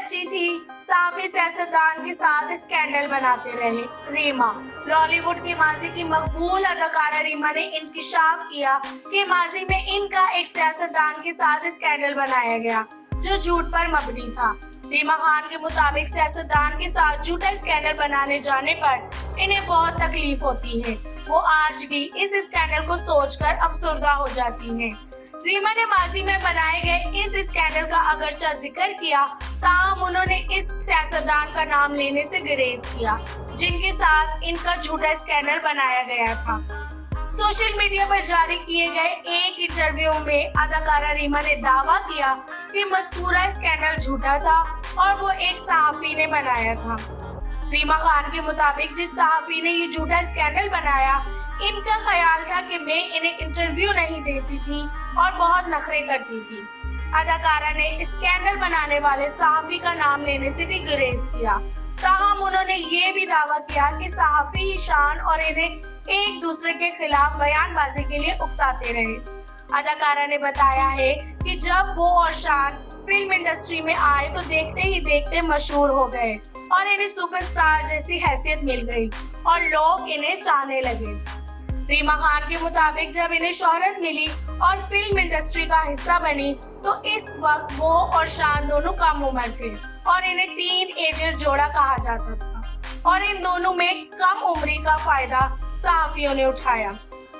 बच्ची थी, सहाफी सियासतदान के साथ स्कैंडल बनाते रहे। रीमा, लॉलीवुड की माजी की मकबूल अदाकारा रीमा ने इंकिशाफ किया कि माजी में इनका एक सियासतदान के साथ स्कैंडल बनाया गया जो झूठ पर मबनी था। रीमा खान के मुताबिक सियासतदान के साथ झूठा स्कैंडल बनाने जाने पर इन्हें बहुत तकलीफ होती है। वो आज भी इस स्कैंडल को सोचकर अफसरदा हो जाती हैं। रीमा ने माजी में बनाए गए इस स्कैंडल का अगरचा जिक्र किया, ताहम उन्होंने इस सियासतदान का नाम लेने से गुरेज किया जिनके साथ इनका झूठा स्कैंडल बनाया गया था। सोशल मीडिया पर जारी किए गए एक इंटरव्यू में अदाकारा रीमा ने दावा किया कि मज़कूरा स्कैंडल झूठा था और वो एक सहाफी ने बनाया था। रीमा खान के मुताबिक जिस सहाफी ने ये झूठा स्कैंडल बनाया, इनका ख्याल था कि मैं इन्हें इंटरव्यू नहीं देती थी और बहुत नखरे करती थी। अदाकारा ने स्कैंडल बनाने वाले सहाफी का नाम लेने से भी गुरेज किया, ताहम उन्होंने ये भी दावा किया कि सहाफी शान और इन्हें एक दूसरे के खिलाफ बयानबाजी के लिए उकसाते रहे। अदाकारा ने बताया है कि जब वो और शान फिल्म इंडस्ट्री में आए तो देखते ही देखते मशहूर हो गए और इन्हें सुपरस्टार जैसी हैसियत मिल गई और लोग इन्हें चाहने लगे। रीमा खान के मुताबिक जब इन्हें शोहरत मिली और फिल्म इंडस्ट्री का हिस्सा बनी तो इस वक्त वो और शान दोनों कम उम्र थे और इन्हें टीन एजर जोड़ा कहा जाता था और इन दोनों में कम उम्री का फायदा सहाफियों ने उठाया।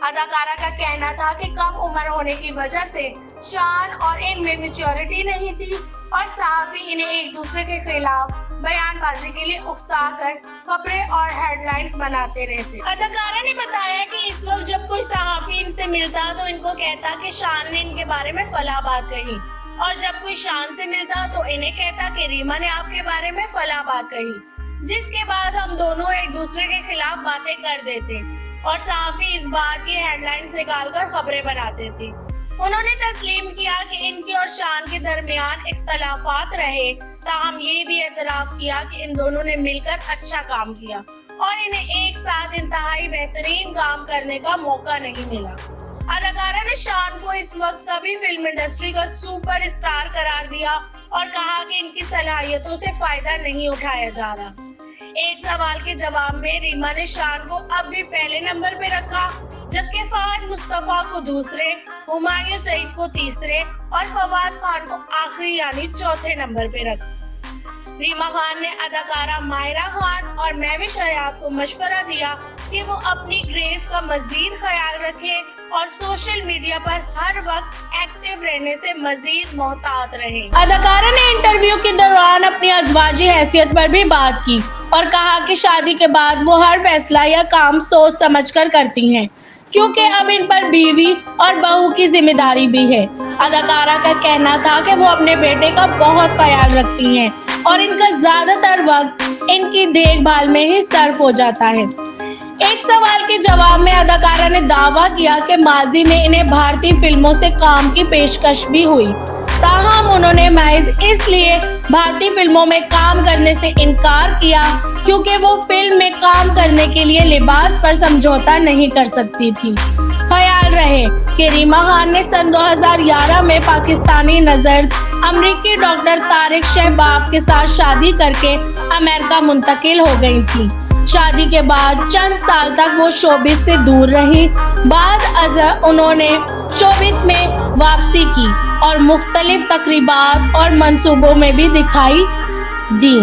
अदाकारा का कहना था कि कम उम्र होने की वजह से शान और इनमें मैच्योरिटी नहीं थी और सहाफी इन्हें एक दूसरे के खिलाफ बयानबाजी के लिए उकसाकर खबरें और हेडलाइंस बनाते रहते। अदाकारा ने बताया कि इस वक्त जब कोई सहाफी इनसे मिलता तो इनको कहता कि शान ने इनके बारे में फला बात कही और जब कोई शान से मिलता तो इन्हें कहता कि रीमा ने आपके बारे में फला बात कही, जिसके बाद हम दोनों एक दूसरे के खिलाफ बातें कर देते और सहाफी इस बात की हेडलाइंस निकालकर खबरें बनाते थे। उन्होंने तस्लीम किया कि इनके और शान के दरमियान इख्तलाफात रहे, ताहम ये भी एतराफ किया कि इन दोनों ने मिलकर अच्छा काम किया और इन्हें एक साथ इंतहाई बेहतरीन काम करने का मौका नहीं मिला। अदाकारा ने शान को इस वक्त कभी फिल्म इंडस्ट्री का सुपर स्टार करार दिया और कहा कि इनकी सलाहियतों से फायदा नहीं उठाया जा रहा। एक सवाल के जवाब में रीमा ने शान को अब भी पहले नंबर पे रखा, जबकि फहद मुस्तफा को दूसरे, हुमायूं सईद को तीसरे और फवाद खान को आखिरी यानी चौथे नंबर पे रखा। रीमा खान ने अदाकारा माहिरा खान और महविश हयात को मशवरा दिया कि वो अपनी ग्रेस का मजीद ख्याल रखे और सोशल मीडिया पर हर वक्त एक्टिव रहने से मजीद मोहतात रहे। अदाकारा ने इंटरव्यू के दौरान अपनी अज़वाजी हैसियत पर भी बात की और कहा कि शादी के बाद वो हर फैसला या काम सोच समझकर करती हैं, क्योंकि अब इन पर बीवी और बहू की जिम्मेदारी भी है। अदाकारा का कहना था कि वो अपने बेटे का बहुत ख्याल रखती हैं और इनका ज्यादातर वक्त इनकी देखभाल में ही सर्फ हो जाता है। एक सवाल के जवाब में अदाकारा ने दावा किया कि माजी में इन्हें भारतीय फिल्मों से काम की पेशकश भी हुई, ताहम उन्होंने महज इसलिए भारतीय फिल्मों में काम करने से इनकार किया क्योंकि वो फिल्म में काम करने के लिए लिबास पर समझौता नहीं कर सकती थी। ख्याल रहे कि रीमा खान ने सन 2011 में पाकिस्तानी नजर अमरीकी डॉक्टर तारिक शहबाब के साथ शादी करके अमेरिका मुंतकिल हो गई थी। शादी के बाद चंद साल तक वो शोबिस से दूर रही। बाद अज़ उन्होंने शोबिस में वापसी की और मुख्तलिफ तकरीबात और मंसूबों में भी दिखाई दी।